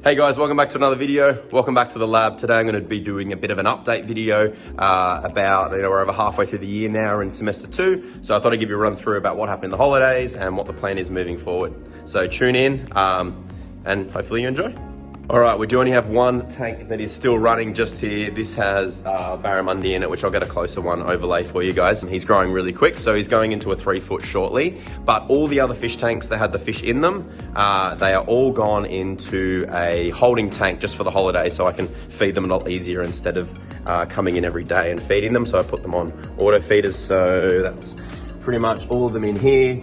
Hey guys, welcome back to another video. Welcome back to the lab. Today I'm going to be doing a bit of an update video about, we're over halfway through the year now in semester 2. So I thought I'd give you a run through about what happened in the holidays and what the plan is moving forward. So tune in and hopefully you enjoy. All right, we do only have one tank that is still running just here. This has barramundi in it, which I'll get a closer one overlay for you guys. And he's growing really quick, so he's going into a 3 foot shortly. But all the other fish tanks that had the fish in them, they are all gone into a holding tank just for the holiday, so I can feed them a lot easier instead of coming in every day and feeding them. So I put them on auto feeders. So that's pretty much all of them in here.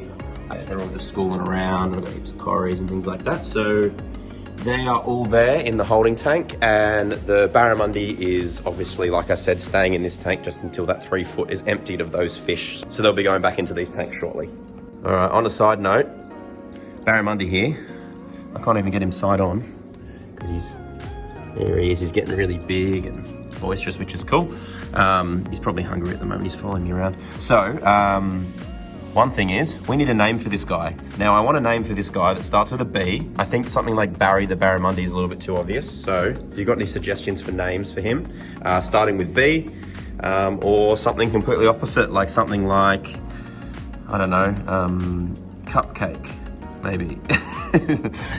They're all just schooling around. I've got heaps of cories and things like that. So they are all there in the holding tank, and the barramundi is obviously, like I said, staying in this tank just until that 3 foot is emptied of those fish. So they'll be going back into these tanks shortly. All right, on a side note, barramundi here, I can't even get him side on because there he is, he's getting really big and boisterous, which is cool. He's probably hungry at the moment, he's following me around. So, one thing is, we need a name for this guy. Now, I want a name for this guy that starts with a B. I think something like Barry the Barramundi is a little bit too obvious. So, if you've got any suggestions for names for him, starting with B, or something completely opposite, like something like, I don't know, Cupcake, maybe.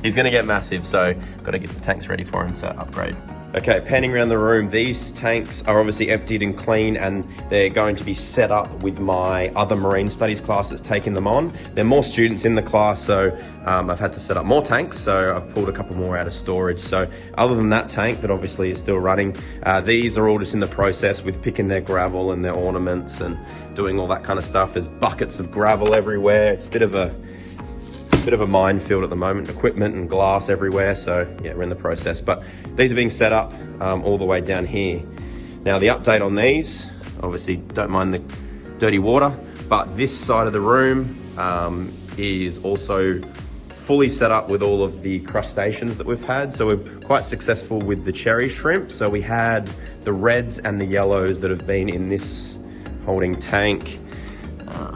He's gonna get massive, so gotta get the tanks ready for him, so upgrade. Okay, panning around the room, these tanks are obviously emptied and clean, and they're going to be set up with my other marine studies class that's taking them on. There are more students in the class, so I've had to set up more tanks, so I've pulled a couple more out of storage. So other than that tank that obviously is still running, these are all just in the process with picking their gravel and their ornaments and doing all that kind of stuff. There's buckets of gravel everywhere. It's a bit of a minefield at the moment, equipment and glass everywhere. So yeah, we're in the process, but these are being set up all the way down here. Now the update on these, obviously don't mind the dirty water, but this side of the room is also fully set up with all of the crustaceans that we've had. So we're quite successful with the cherry shrimp. So we had the reds and the yellows that have been in this holding tank.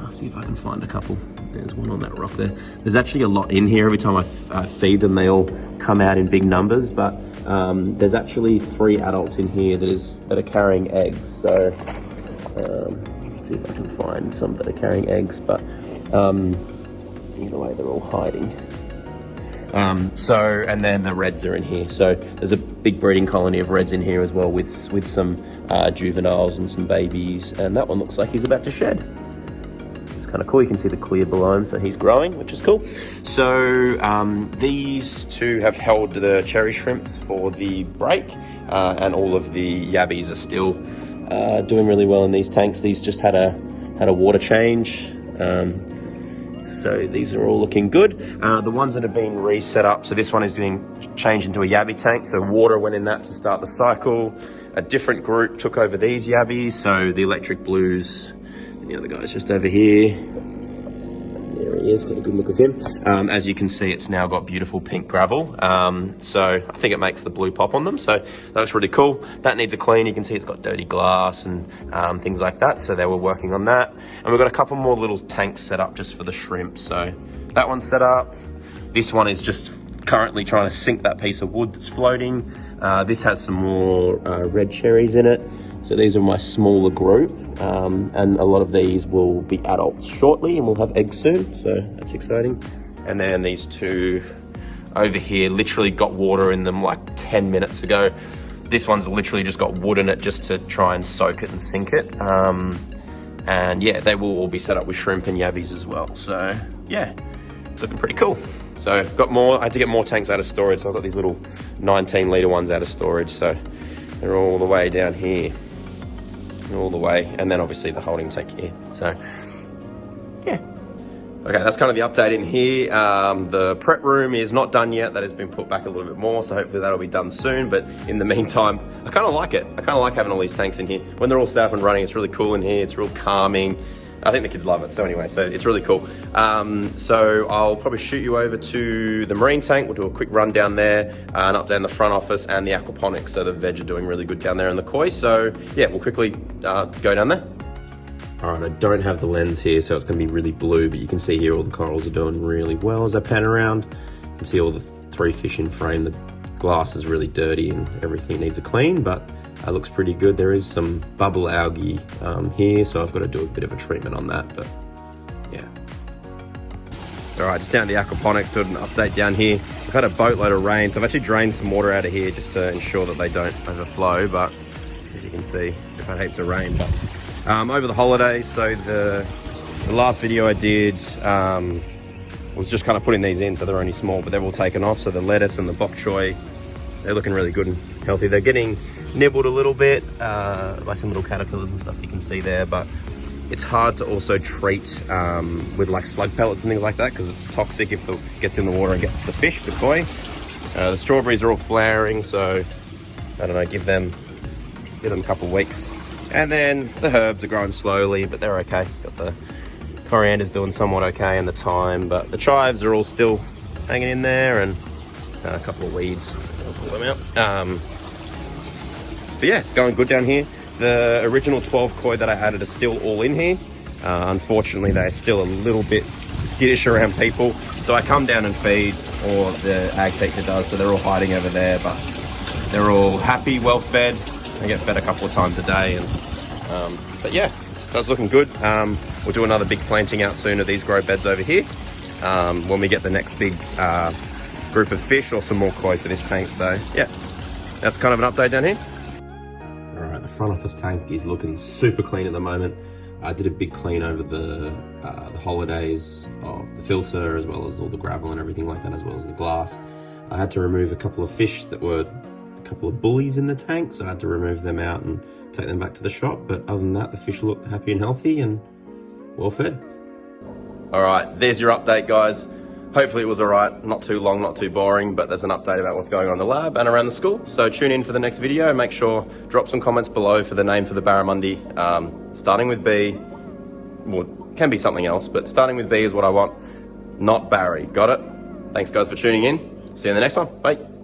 See if I can find a couple. There's one on that rock there. There's actually a lot in here. Every time I feed them, they all come out in big numbers, but there's actually 3 adults in here that are carrying eggs. So let's see if I can find some that are carrying eggs, but either way, they're all hiding. And then the reds are in here. So there's a big breeding colony of reds in here as well with some juveniles and some babies. And that one looks like he's about to shed. Kind of cool. You can see the clear below him, so he's growing, which is cool. So these two have held the cherry shrimps for the break, and all of the yabbies are still doing really well in these tanks. These just had a water change, so these are all looking good. The ones that have been reset up, so this one is being changed into a yabby tank, so water went in that to start the cycle. A different group took over these yabbies, so the electric blues. The other guy's just over here. There he is, got a good look of him. As you can see, it's now got beautiful pink gravel. So I think it makes the blue pop on them. So that looks really cool. That needs a clean. You can see it's got dirty glass and things like that. So they were working on that. And we've got a couple more little tanks set up just for the shrimp. So that one's set up. This one is just currently trying to sink that piece of wood that's floating. This has some more red cherries in it. So these are my smaller group, and a lot of these will be adults shortly and we'll have eggs soon, so that's exciting. And then these two over here literally got water in them like 10 minutes ago. This one's literally just got wood in it just to try and soak it and sink it. And yeah, they will all be set up with shrimp and yabbies as well. So yeah, it's looking pretty cool. So got more, I had to get more tanks out of storage. So I've got these little 19 litre ones out of storage. So they're all the way down here. All the way, and then obviously the holding tank here. So yeah, okay, that's kind of the update in here. The prep room is not done yet. That has been put back a little bit more, so hopefully that'll be done soon. But in the meantime, I kind of like it. I kind of like having all these tanks in here. When they're all set up and running, it's really cool in here. It's real calming. I think the kids love it. So anyway, so it's really cool. So I'll probably shoot you over to the marine tank. We'll do a quick run down there, and up down the front office and the aquaponics. So the veg are doing really good down there in the koi. So yeah, we'll quickly go down there. All right, I don't have the lens here, so it's gonna be really blue, but you can see here all the corals are doing really well as I pan around. You can see all the 3 fish in frame, the glass is really dirty and everything needs a clean, but it looks pretty good. There is some bubble algae here, so I've got to do a bit of a treatment on that, but yeah. All right, just down to the aquaponics, doing an update down here. We've had a boatload of rain, so I've actually drained some water out of here just to ensure that they don't overflow, but as you can see, we've had heaps of rain. But over the holidays, so the last video I did was just kind of putting these in, so they're only small, but they're all taken off. So the lettuce and the bok choy, they're looking really good and healthy. They're getting nibbled a little bit by some little caterpillars and stuff you can see there, but it's hard to also treat with like slug pellets and things like that because it's toxic if it gets in the water and gets to the fish, the koi. The strawberries are all flowering, so I don't know, give them a couple of weeks. And then the herbs are growing slowly, but they're okay. Got the coriander's doing somewhat okay in the thyme, but the chives are all still hanging in there, and a couple of weeds, I'll pull them out. But yeah, it's going good down here. The original 12 koi that I added are still all in here. Unfortunately, they're still a little bit skittish around people. So I come down and feed, or the ag teacher does, so they're all hiding over there, but they're all happy, well fed. They get fed a couple of times a day. And but yeah, that's looking good. We'll do another big planting out soon of these grow beds over here when we get the next big group of fish or some more koi for this tank. So yeah, that's kind of an update down here. All right, the front of this tank is looking super clean at the moment. I did a big clean over the holidays of the filter, as well as all the gravel and everything like that, as well as the glass. I had to remove a couple of fish that were a couple of bullies in the tank, so I had to remove them out and take them back to the shop. But other than that, the fish look happy and healthy and well fed. All right, there's your update, guys. Hopefully it was all right, not too long, not too boring, but there's an update about what's going on in the lab and around the school. So tune in for the next video. Make sure, drop some comments below for the name for the barramundi. Starting with B, well, can be something else, but starting with B is what I want, not Barry. Got it? Thanks guys for tuning in. See you in the next one. Bye.